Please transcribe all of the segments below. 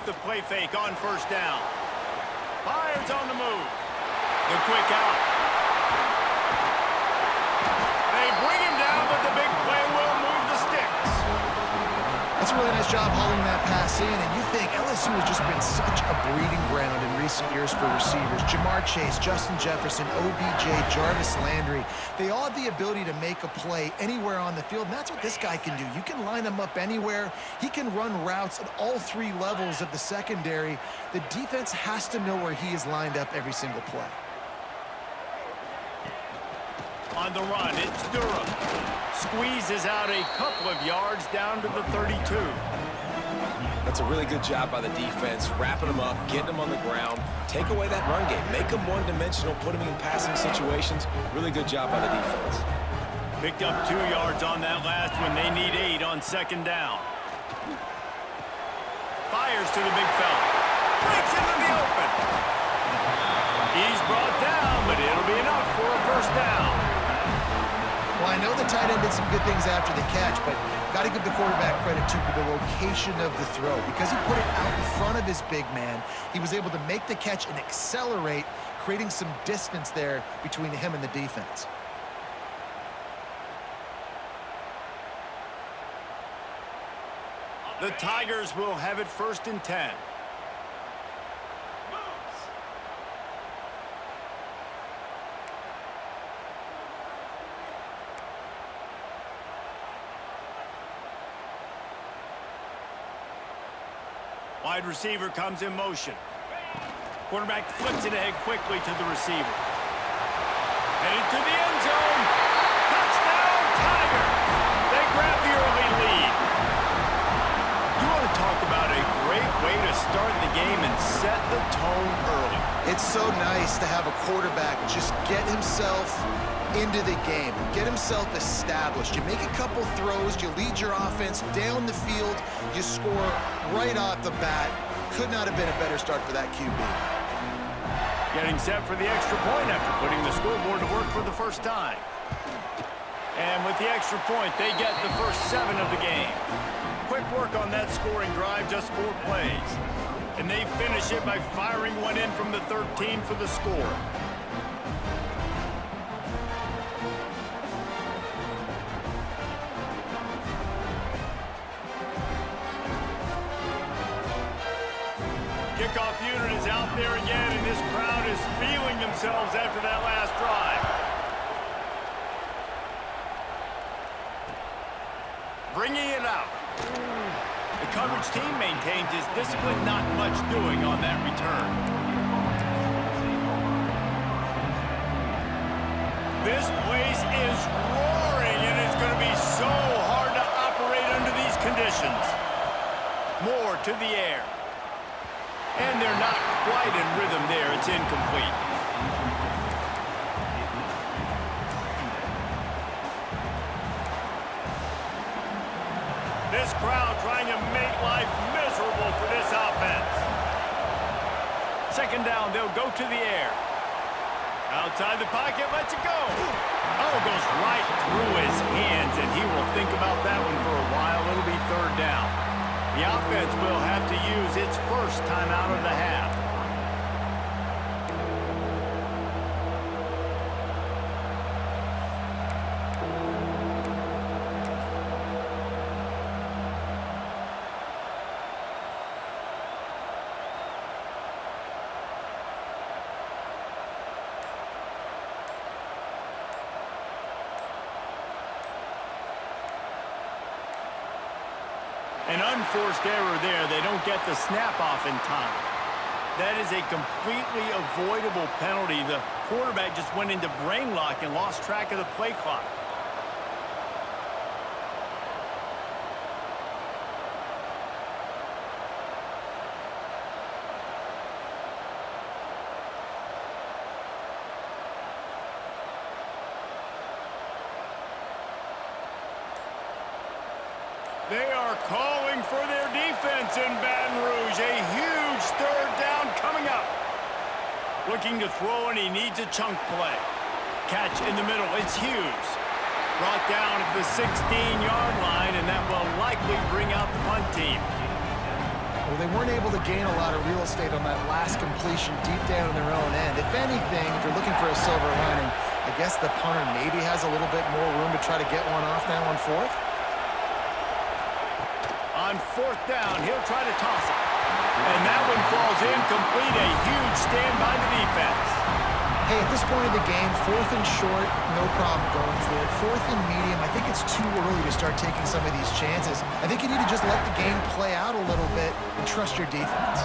the play fake on first down. Fires on the move. The quick out. They bring him down, but the big play will move the sticks. That's a really nice job hauling that pass in, and you think LSU has just been such a breeding ground in recent years for receivers. Jamar Chase, Justin Jefferson, OBJ, Jarvis Landry. They all have the ability to make a play anywhere on the field, and that's what this guy can do. You can line him up anywhere. He can run routes at all three levels of the secondary. The defense has to know where he is lined up every single play. On the run, it's Durham. Squeezes out a couple of yards down to the 32. That's a really good job by the defense, wrapping them up, getting them on the ground, take away that run game, make them one-dimensional, put them in passing situations. Really good job by the defense. Picked up 2 yards on that last one. They need 8 on second down. Fires to the big fella. Breaks into the open. He's brought down, but it'll be enough for a first down. Well, I know the tight end did some good things after the catch, but got to give the quarterback credit, too, for the location of the throw. Because he put it out in front of his big man, he was able to make the catch and accelerate, creating some distance there between him and the defense. The Tigers will have it 1st and 10. Wide receiver comes in motion. Quarterback flips it ahead quickly to the receiver. Headed to the end zone. Touchdown, Tigers! They grab the early lead. You want to talk about a great way to start the game and set the tone early. It's so nice to have a quarterback just get himself into the game, get himself established. You make a couple throws, you lead your offense down the field, you score right off the bat. Could not have been a better start for that QB. Getting set for the extra point after putting the scoreboard to work for the first time. And with the extra point, they get the first 7 of the game. Quick work on that scoring drive, just 4 plays. And they finish it by firing one in from the 13 for the score. Kickoff unit is out there again, and this crowd is feeling themselves after that last drive. Bringing it out. The coverage team maintains his discipline, not much doing on that return. This place is roaring, and it's going to be so hard to operate under these conditions. More to the air. And they're not quite in rhythm there. It's incomplete. This crowd trying to make life miserable for this offense. Second down, they'll go to the air. Outside the pocket, lets it go. Oh, it goes right through his hands, and he will think about that one for a while. It'll be 3rd down. The offense will have to use its first timeout of the half. An unforced error there. They don't get the snap off in time. That is a completely avoidable penalty. The quarterback just went into brain lock and lost track of the play clock. They are calling for their defense in Baton Rouge. A huge 3rd down coming up. Looking to throw, and he needs a chunk play. Catch in the middle. It's Hughes. Brought down at the 16-yard line, and that will likely bring out the punt team. Well, they weren't able to gain a lot of real estate on that last completion deep down in their own end. If anything, if you're looking for a silver lining, I guess the punter maybe has a little bit more room to try to get one off now on fourth. On fourth down, he'll try to toss it. And that one falls incomplete. A huge stand by the defense. Hey, at this point in the game, fourth and short, no problem going for it. Fourth and medium, I think it's too early to start taking some of these chances. I think you need to just let the game play out a little bit and trust your defense.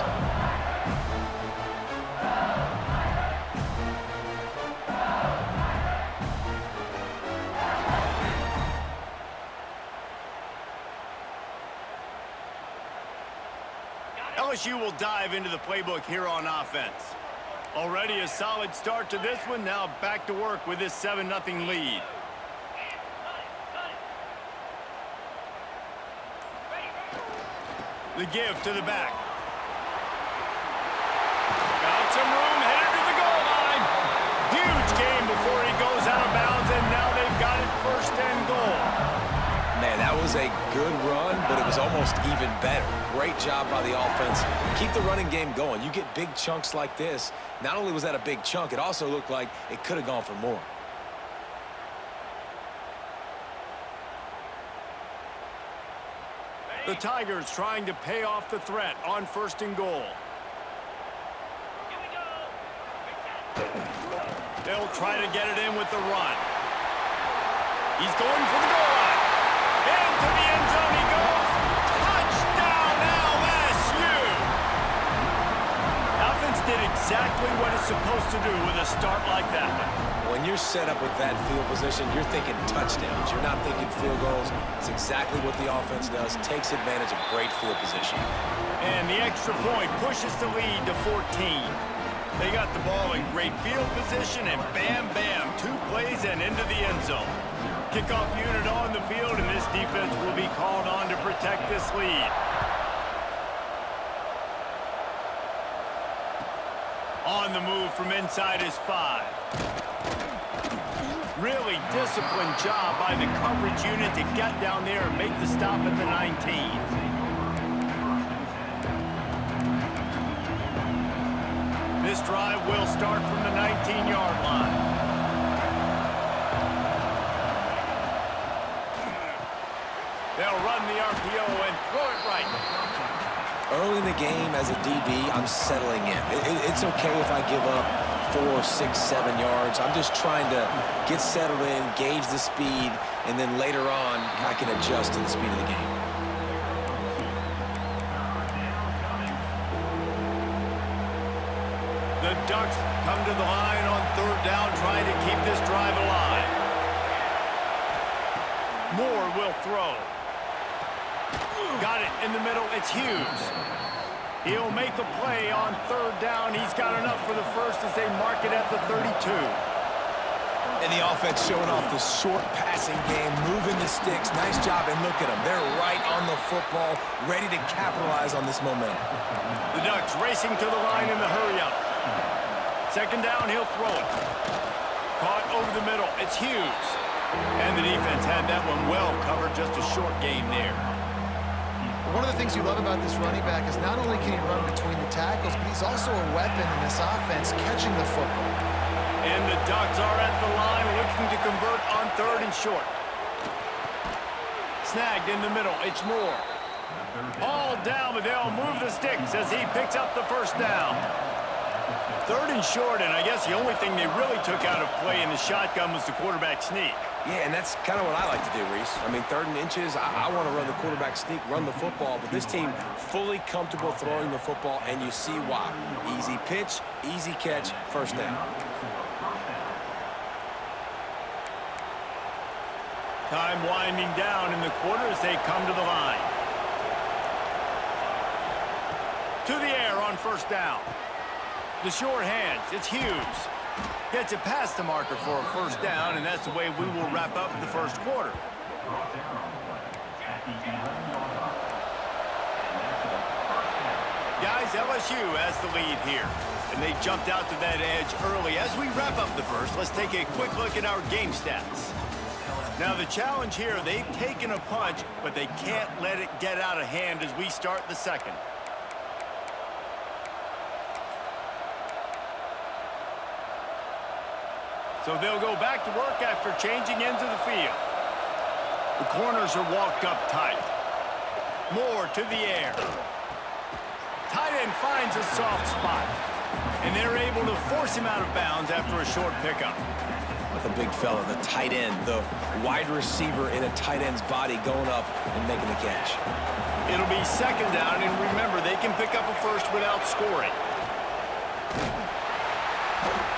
LSU will dive into the playbook here on offense. Already a solid start to this one. Now back to work with this 7-0 lead. The give to the back. Got some room, headed to the goal line. Huge game before he goes out of bounds, and now they've got it first and goal. Man, that was a good run, but it was almost even better. Great job by the offense. Keep the running game going. You get big chunks like this. Not only was that a big chunk, it also looked like it could have gone for more. The Tigers trying to pay off the threat on first and goal. They'll try to get it in with the run. He's going for the goal line. Into the end zone he goes. Touchdown, LSU! Offense did exactly what it's supposed to do with a start like that. When you're set up with that field position, you're thinking touchdowns. You're not thinking field goals. It's exactly what the offense does. Takes advantage of great field position. And the extra point pushes the lead to 14. They got the ball in great field position, and bam, bam, 2 plays and into the end zone. Kickoff unit on the field, and this defense will be called on to protect this lead. On the move from inside his 5. Really disciplined job by the coverage unit to get down there and make the stop at the 19. This drive will start from the 19-yard line. They'll run the RPO and throw it right. Early in the game as a DB, I'm settling in. It's okay if I give up 4, 6, 7 yards. I'm just trying to get settled in, gauge the speed, and then later on, I can adjust to the speed of the game. The Ducks come to the line on third down, trying to keep this drive alive. Moore will throw. Got it in the middle. It's Hughes. He'll make a play on third down. He's got enough for the first as they mark it at the 32. And the offense showing off the short passing game, moving the sticks. Nice job, and look at them. They're right on the football, ready to capitalize on this momentum. The Ducks racing to the line in the hurry-up. Second down, he'll throw it. Caught over the middle. It's Hughes. And the defense had that one well covered. Just a short game there. One of the things you love about this running back is not only can he run between the tackles, but he's also a weapon in this offense, catching the football. And the Ducks are at the line looking to convert on third and short. Snagged in the middle. It's Moore. All down, but they'll move the sticks as he picks up the first down. Third and short, and I guess the only thing they really took out of play in the shotgun was the quarterback sneak. Yeah, and that's kind of what I like to do, Reese. I mean, third and inches, I want to run the quarterback sneak, run the football, but this team fully comfortable throwing the football, and you see why. Easy pitch, easy catch, first down. Time winding down in the quarter as they come to the line. To the air on first down. The short hands, it's Hughes. Gets it past the marker for a first down, and that's the way we will wrap up the first quarter. Guys, LSU has the lead here, and they jumped out to that edge early. As we wrap up the first, let's take a quick look at our game stats. Now, the challenge here, they've taken a punch, but they can't let it get out of hand as we start the second. So they'll go back to work after changing into the field. The corners are walked up tight. Moore to the air. Tight end finds a soft spot. And they're able to force him out of bounds after a short pickup. With a big fella, the tight end, the wide receiver in a tight end's body going up and making the catch. It'll be second down, and remember, they can pick up a first without scoring.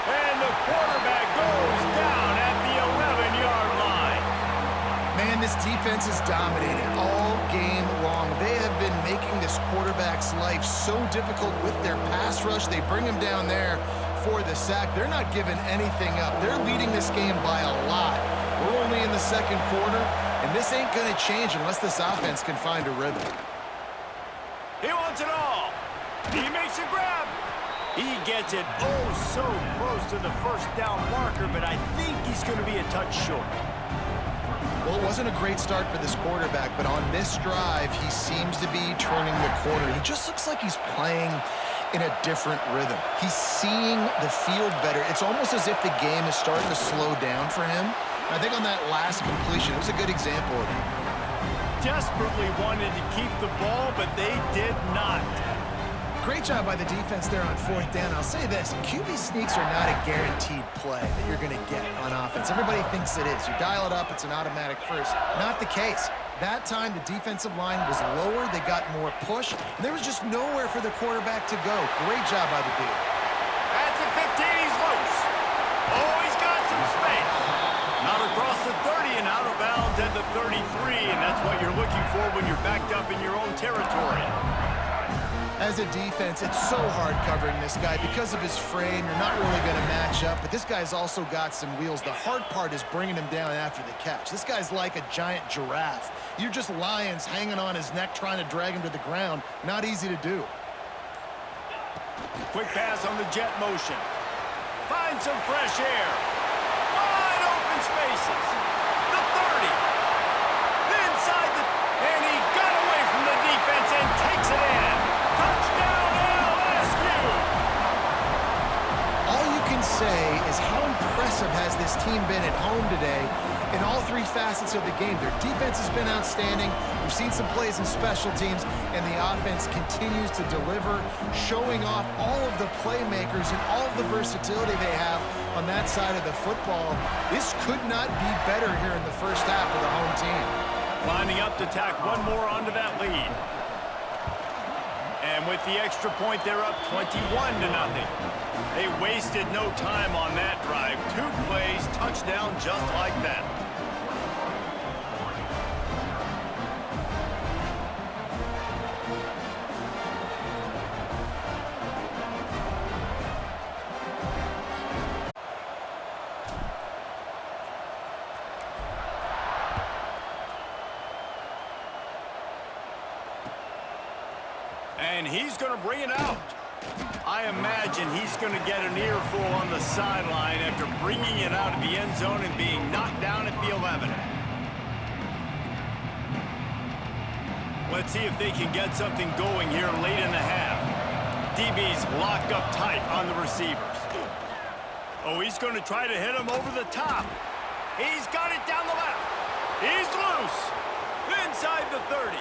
And the quarterback goes down at the 11-yard line. Man, this defense is dominating all game long. They have been making this quarterback's life so difficult with their pass rush. They bring him down there for the sack. They're not giving anything up. They're leading this game by a lot. We're only in the second quarter, and this ain't going to change unless this offense can find a rhythm. He wants it all. He makes a grab. He gets it oh so close to the first down marker, but I think he's going to be a touch short. Well, it wasn't a great start for this quarterback, but on this drive, he seems to be turning the corner. He just looks like he's playing in a different rhythm. He's seeing the field better. It's almost as if the game is starting to slow down for him. I think on that last completion, it was a good example of it. Desperately wanted to keep the ball, but they did not. Great job by the defense there on fourth down. I'll say this, QB sneaks are not a guaranteed play that you're going to get on offense. Everybody thinks it is. You dial it up, it's an automatic first. Not the case. That time, the defensive line was lower. They got more push. And there was just nowhere for the quarterback to go. Great job by the dude. At the 15, he's loose. Oh, he's got some space. Not across the 30 and out of bounds at the 33, and that's what you're looking for when you're backed up in your own territory. As a defense, it's so hard covering this guy. Because of his frame, you're not really going to match up, but this guy's also got some wheels. The hard part is bringing him down after the catch. This guy's like a giant giraffe. You're just lions hanging on his neck trying to drag him to the ground. Not easy to do. Quick pass on the jet motion. Find some fresh air. Wide open spaces. The 30. Inside the... And he got away from the defense and takes it in. Touchdown, LSU! All you can say is how impressive has this team been at home today in all three facets of the game. Their defense has been outstanding. We've seen some plays in special teams, and the offense continues to deliver, showing off all of the playmakers and all of the versatility they have on that side of the football. This could not be better here in the first half for the home team. Lining up to tack one more onto that lead. And with the extra point, they're up 21-0. They wasted no time on that drive. 2 plays, touchdown just like that. And he's going to bring it out. I imagine he's going to get an earful on the sideline after bringing it out of the end zone and being knocked down at the 11. Let's see if they can get something going here late in the half. DB's locked up tight on the receivers. Oh, he's going to try to hit him over the top. He's got it down the left. He's loose. Inside the 30.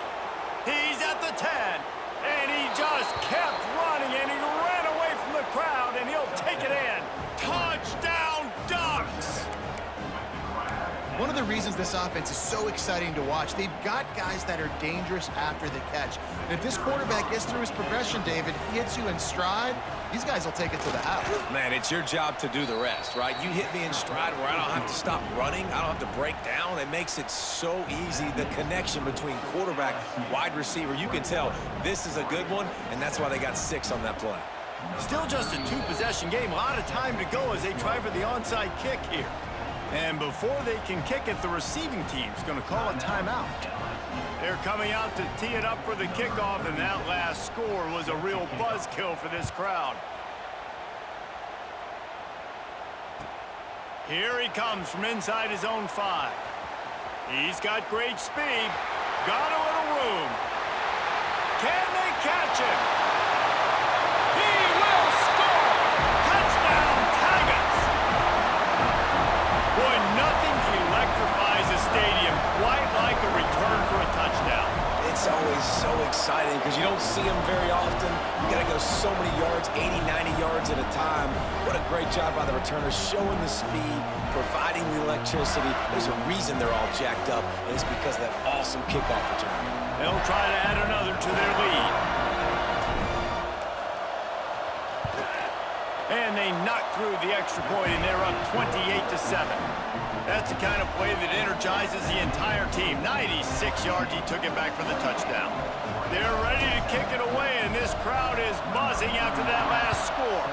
He's at the 10. And he just kept running, and he ran away from the crowd, and he'll take it in. Touchdown, Ducks! One of the reasons this offense is so exciting to watch, they've got guys that are dangerous after the catch. And if this quarterback gets through his progression, David, hits you in stride, these guys will take it to the house. Man, it's your job to do the rest, right? You hit me in stride where I don't have to stop running. I don't have to break down. It makes it so easy. The connection between quarterback, wide receiver, you can tell this is a good one, and that's why they got 6 on that play. Still just a 2-possession game. A lot of time to go as they try for the onside kick here. And before they can kick it, the receiving team's going to call a timeout. They're coming out to tee it up for the kickoff, and that last score was a real buzzkill for this crowd. Here he comes from inside his own 5. He's got great speed. Got a little room. Can they catch him? He will score! Touchdown, Tigers! 80, 90 yards at a time. What a great job by the returners, showing the speed, providing the electricity. There's a reason they're all jacked up, and it's because of that awesome kickoff return. They'll try to add another to their lead. And they knock through the extra point, and they're up 28-7. That's the kind of play that energizes the entire team. 96 yards, he took it back for the touchdown. They're ready to kick it away, and this crowd is buzzing after that last score.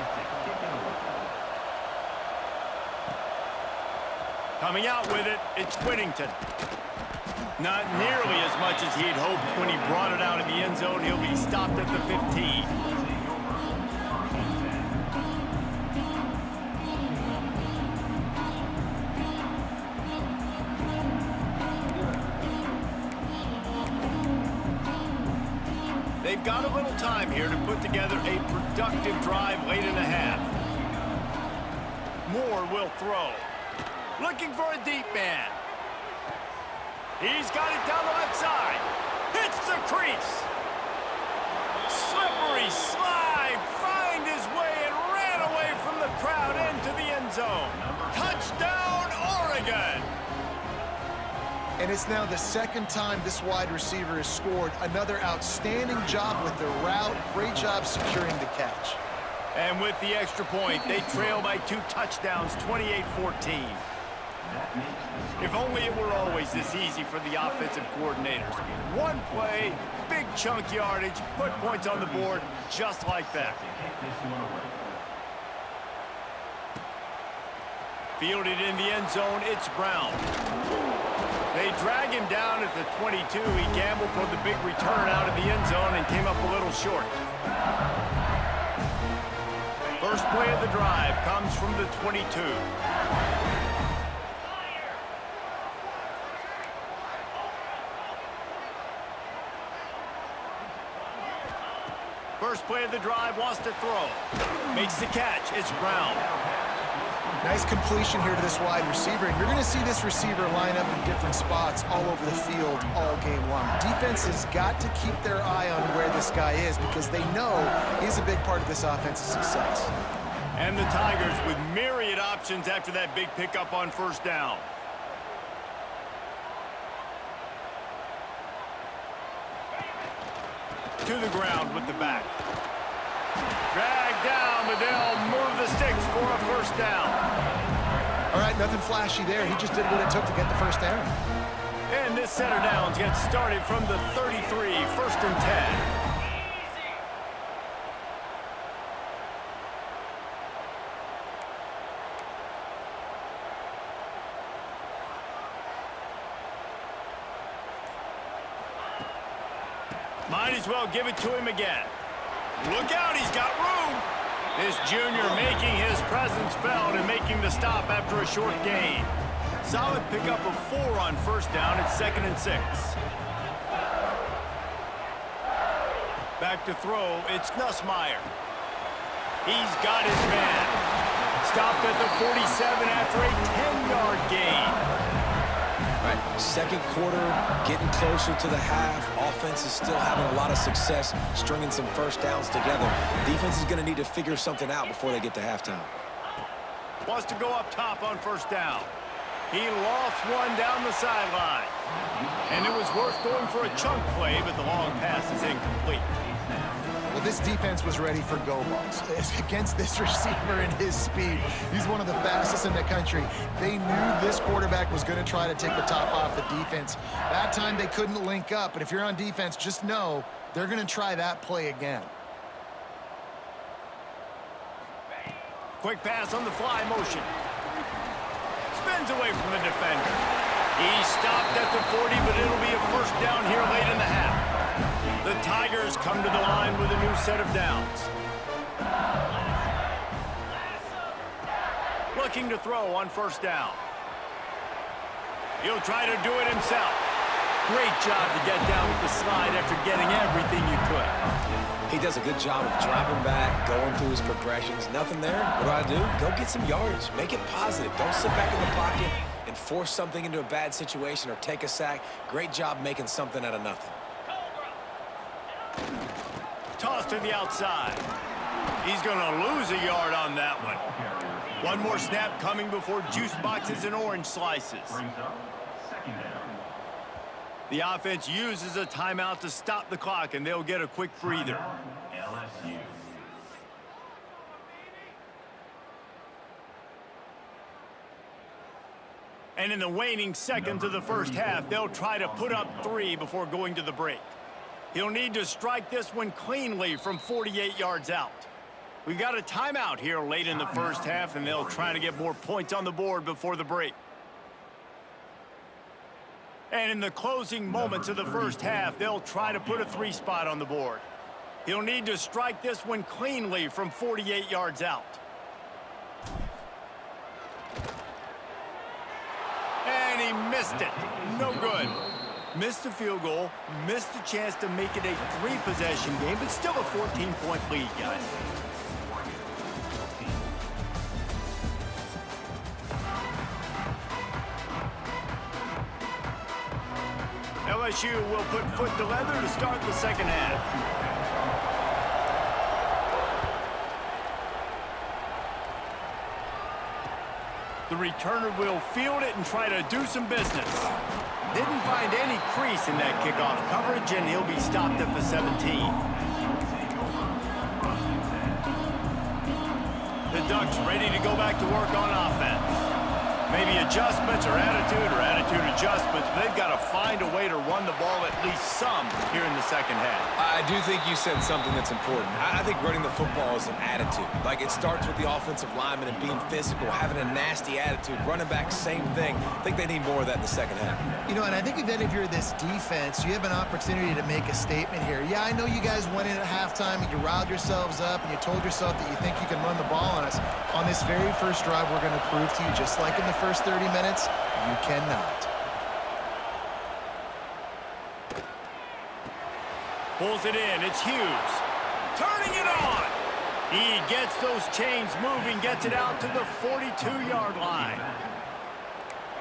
Coming out with it, it's Whittington. Not nearly as much as he'd hoped when he brought it out of the end zone. He'll be stopped at the 15. They've got a little time here to put together a productive drive late in the half. Moore will throw. Looking for a deep man. He's got it down the left side. Hits the crease. Slippery slide. Find his way and ran away from the crowd into the end zone. Touchdown, Oregon. And it's now the second time this wide receiver has scored. Another outstanding job with the route. Great job securing the catch. And with the extra point, they trail by 2 touchdowns, 28-14. If only it were always this easy for the offensive coordinators. One play, big chunk yardage, put points on the board just like that. Fielded in the end zone, it's Brown. They drag him down at the 22. He gambled for the big return out of the end zone and came up a little short. First play of the drive comes from the 22. First play of the drive, wants to throw. Makes the catch, it's Brown. Nice completion here to this wide receiver, and you're going to see this receiver line up in different spots all over the field all game long. Defense has got to keep their eye on where this guy is because they know he's a big part of this offense's success. And the Tigers with myriad options after that big pickup on first down. To the ground with the back. Dragged down, but they'll move the sticks for a first down. All right, nothing flashy there. He just did what it took to get the first down. And this set of downs gets started from the 33, first and 10. Might as well give it to him again. Look out, he's got room. This junior making his presence felt and making the stop after a short gain. Solid pickup of 4 on first down at 2nd and 6. Back to throw, it's Nussmeier. He's got his man. Stopped at the 47 after a 10-yard gain. Right, second quarter, getting closer to the half. Offense is still having a lot of success stringing some first downs together. Defense is going to need to figure something out before they get to halftime. Wants to go up top on first down. He lost one down the sideline. And it was worth going for a chunk play, but the long pass is incomplete. Well, this defense was ready for go balls. Against this receiver and his speed, he's one of the fastest in the country. They knew this quarterback was going to try to take the top off the defense. That time they couldn't link up, but if you're on defense, just know they're going to try that play again. Quick pass on the fly motion. Spins away from the defender. He stopped at the 40, but it'll be a first down here late in the half. The Tigers come to the line with a new set of downs. Looking to throw on first down. He'll try to do it himself. Great job to get down with the slide after getting everything you could. He does a good job of dropping back, going through his progressions. Nothing there. What do? Go get some yardage. Make it positive. Don't sit back in the pocket and force something into a bad situation or take a sack. Great job making something out of nothing. Toss to the outside. He's going to lose a yard on that one. One more snap coming before juice boxes and orange slices. The offense uses a timeout to stop the clock, and they'll get a quick breather. LSU. And in the waning seconds of the first half, they'll try to put up 3 before going to the break. He'll need to strike this one cleanly from 48 yards out. We've got a timeout here late in the first half, and they'll try to get more points on the board before the break. And in the closing moments of the first half, they'll try to put a 3 spot on the board. He'll need to strike this one cleanly from 48 yards out. And he missed it. No good. Missed the field goal, missed a chance to make it a 3-possession game, but still a 14-point lead, guys. LSU will put foot to leather to start the second half. The returner will field it and try to do some business. Didn't find any crease in that kickoff coverage, and he'll be stopped at the 17. The Ducks ready to go back to work on offense. Maybe adjustments or attitude adjustments, but they've got to find a way to run the ball at least some here in the second half. I do think you said something that's important. I think running the football is an attitude. Like, it starts with the offensive lineman and being physical, having a nasty attitude. Running back, same thing. I think they need more of that in the second half. You know, and I think then if you're this defense, you have an opportunity to make a statement here. Yeah, I know you guys went in at halftime and you riled yourselves up and you told yourself that you think you can run the ball on us. On this very first drive, we're going to prove to you, just like in the first 30 minutes, you cannot. Pulls it in. It's Hughes. Turning it on. He gets those chains moving, gets it out to the 42-yard line.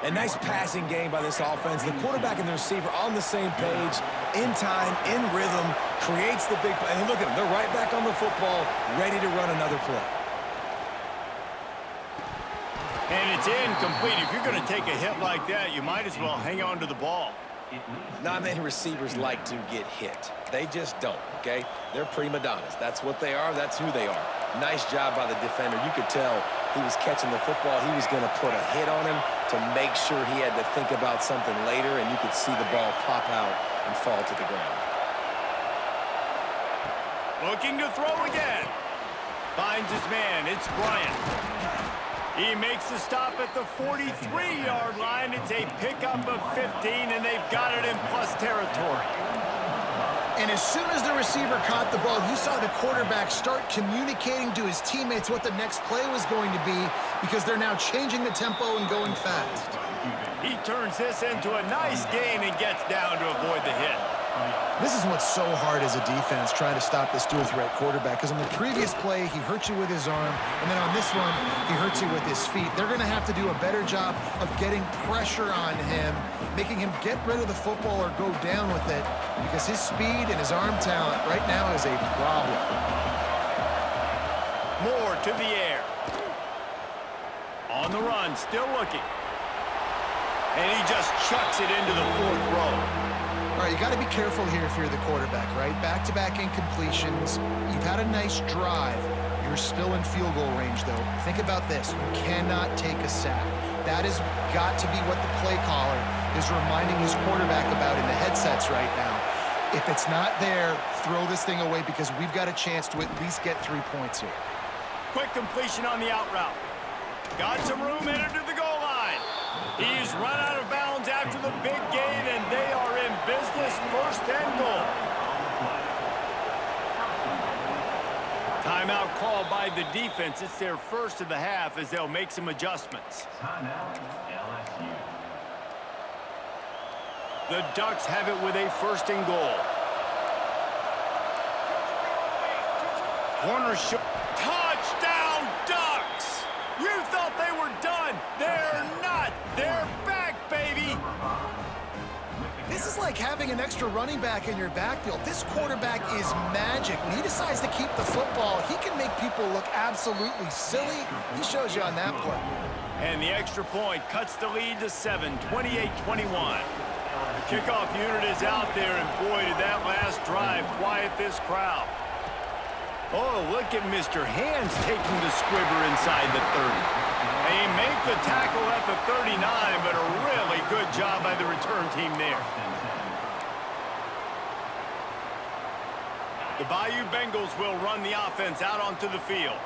A nice passing game by this offense. The quarterback and the receiver on the same page, in time, in rhythm, creates the big play. And look at them. They're right back on the football, ready to run another play. And it's incomplete. If you're going to take a hit like that, you might as well hang on to the ball. Not many receivers like to get hit. They just don't, okay? They're prima donnas. That's what they are. That's who they are. Nice job by the defender. You could tell he was catching the football. He was going to put a hit on him to make sure he had to think about something later, and you could see the ball pop out and fall to the ground. Looking to throw again. Finds his man. It's Bryant. He makes the stop at the 43-yard line. It's a pickup of 15, and they've got it in plus territory. And as soon as the receiver caught the ball, you saw the quarterback start communicating to his teammates what the next play was going to be, because they're now changing the tempo and going fast. He turns this into a nice gain and gets down to avoid the hit. This is what's so hard as a defense, trying to stop this dual-threat quarterback, because on the previous play, he hurt you with his arm, and then on this one, he hurts you with his feet. They're going to have to do a better job of getting pressure on him, making him get rid of the football or go down with it, because his speed and his arm talent right now is a problem. Moore to the air. On the run, still looking. And he just chucks it into the 4th row. All right, you got to be careful here if you're the quarterback, right? Back-to-back incompletions. You've had a nice drive. You're still in field goal range, though. Think about this. You cannot take a sack. That has got to be what the play caller is reminding his quarterback about in the headsets right now. If it's not there, throw this thing away, because we've got a chance to at least get 3 points here. Quick completion on the out route. Got some room, entered to the goal line. He's run out of bounds after the big gain, and they are in business, 1st and goal. Timeout called by the defense. It's their first of the half as they'll make some adjustments. LSU. The Ducks have it with a 1st and goal. Corner shot. Touchdown, Ducks! You thought they were done. They're not. They're back, baby. This is like having an extra running back in your backfield. This quarterback is magic. When he decides to keep the football, he can make people look absolutely silly. He shows you on that play. And the extra point cuts the lead to 7, 28-21. The kickoff unit is out there, and boy, did that last drive quiet this crowd. Oh, look at Mr. Hands taking the squibber inside the 30. They make the tackle at the 39, but a really good job by the return team there. The Bayou Bengals will run the offense out onto the field.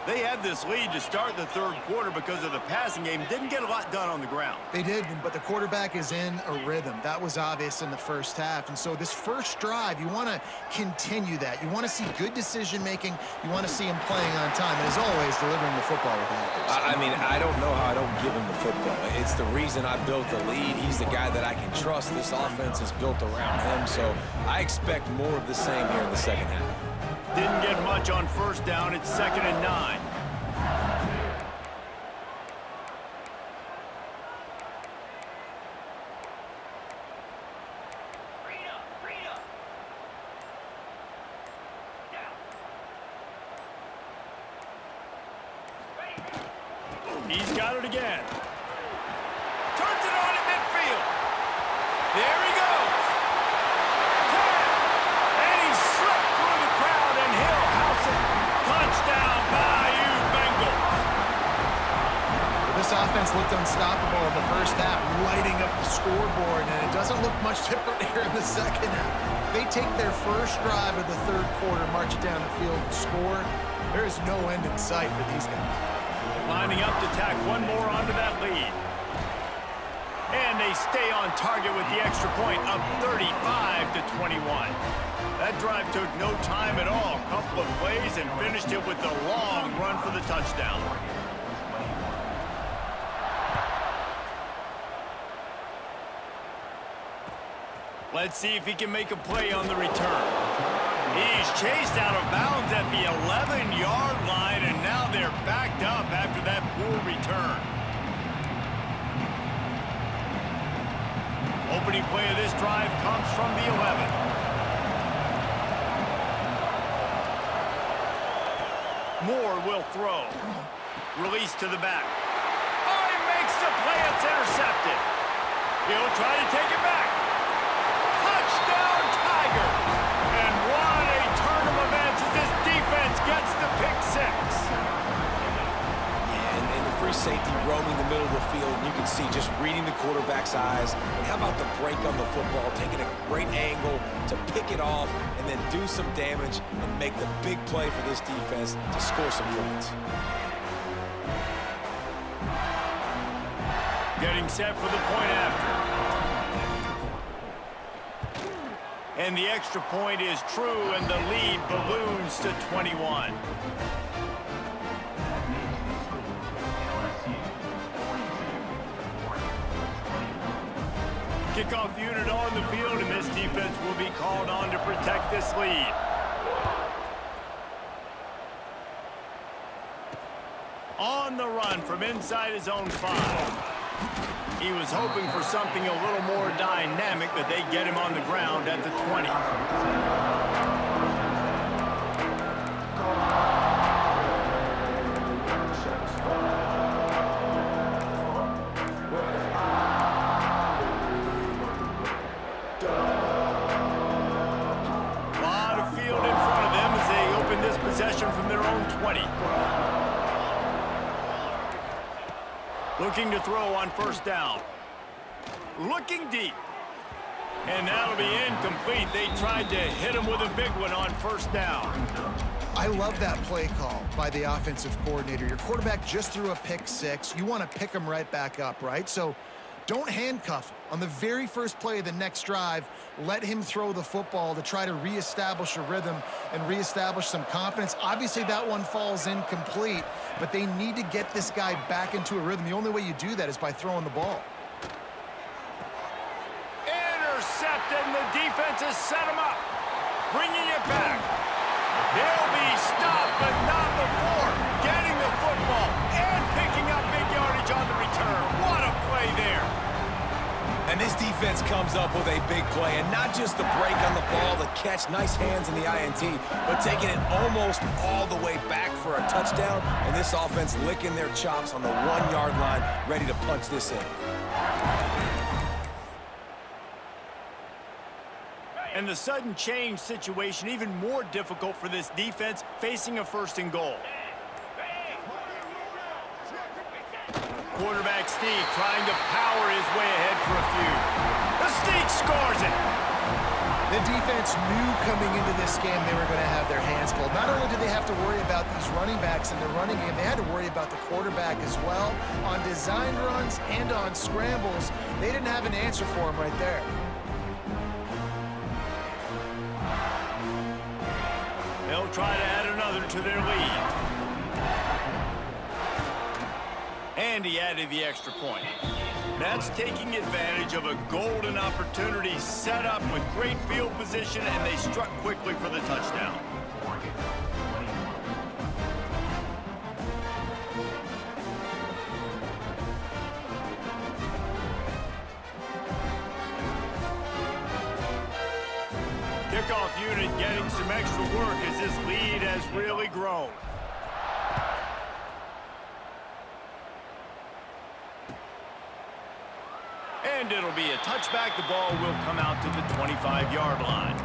They had this lead to start the third quarter because of the passing game. Didn't get a lot done on the ground. They did, but the quarterback is in a rhythm. That was obvious in the first half. And so this first drive, you want to continue that. You want to see good decision-making. You want to see him playing on time. And as always, delivering the football with accuracy. I mean, I don't know how I don't give him the football. It's the reason I built the lead. He's the guy that I can trust. This offense is built around him. So I expect more of the same here in the second half. Didn't get much on first down. It's 2nd and 9. He's got it again. Turns it on at midfield. There he goes. And he slipped through the crowd, and he'll house it. Touchdown, Bayou Bengals. This offense looked unstoppable in the first half, lighting up the scoreboard, and it doesn't look much different here in the second half. They take their first drive of the third quarter, march it down the field, and score. There is no end in sight for these guys. Lining up to tack one more onto that lead. And they stay on target with the extra point, up 35-21. That drive took no time at all. A couple of plays and finished it with a long run for the touchdown. Let's see if he can make a play on the return. He's chased out of bounds at the 11-yard line, and now they're backed up after that poor return. Opening play of this drive comes from the 11. Moore will throw. Release to the back. Oh, he makes the play. It's intercepted. He'll try to take it back. Touchdown, Tigers! And what a turn of events as this defense gets the pick six. And the free safety roaming the middle of the field, and you can see just reading the quarterback's eyes. And how about the break on the football, taking a great angle to pick it off and then do some damage and make the big play for this defense to score some points. Getting set for the point after. And the extra point is true, and the lead balloons to 21. Kickoff unit on the field, and this defense will be called on to protect this lead. On the run from inside his own 5. He was hoping for something a little more dynamic, but they get him on the ground at the 20. A lot of field in front of them as they open this possession from their own 20. Looking to throw on first down. Looking deep. And that'll be incomplete. They tried to hit him with a big one on first down. I love that play call by the offensive coordinator. Your quarterback just threw a pick six. You want to pick him right back up, right? So don't handcuff him. On the very first play of the next drive, let him throw the football to try to reestablish a rhythm and reestablish some confidence. Obviously, that one falls incomplete, but they need to get this guy back into a rhythm. The only way you do that is by throwing the ball. Intercepted, and the defense has set him up. Bringing it back. They'll be stopped, but not before getting the football and picking up big yardage on the return. What a play there. And this defense comes up with a big play, and not just the break on the ball, the catch, nice hands in the INT, but taking it almost all the way back for a touchdown, and this offense licking their chops on the 1-yard line, ready to punch this in. And the sudden change situation even more difficult for this defense facing a 1st and goal. Quarterback sneak trying to power his way ahead for a few. The sneak scores it. The defense knew coming into this game they were going to have their hands full. Not only did they have to worry about these running backs in the running game, they had to worry about the quarterback as well. On designed runs and on scrambles, they didn't have an answer for him right there. They'll try to add another to their lead. And he added the extra point. That's taking advantage of a golden opportunity set up with great field position, and they struck quickly for the touchdown. Kickoff unit getting some extra work as this lead has really grown. And it'll be a touchback. The ball will come out to the 25-yard line.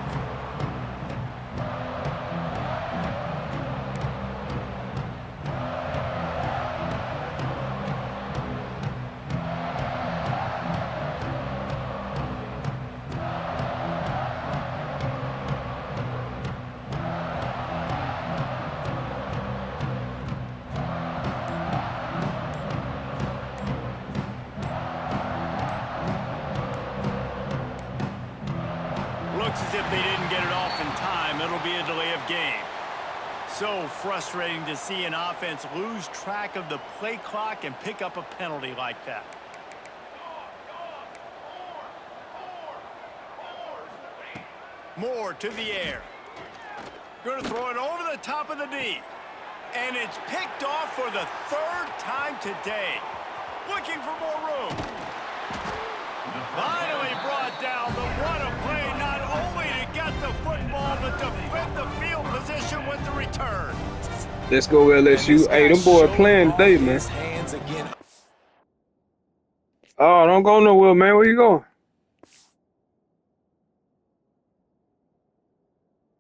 Looks as if they didn't get it off in time. It'll be a delay of game. So frustrating to see an offense lose track of the play clock and pick up a penalty like that. Moore to the air. Going to throw it over the top of the D. And it's picked off for the 3rd time today. Looking for more room. Finally brought down, but what a play, not only to get the football, but to flip the field position with the return. Let's go LSU. Hey, them boys playing today, man. Oh, don't go nowhere, man. Where you going?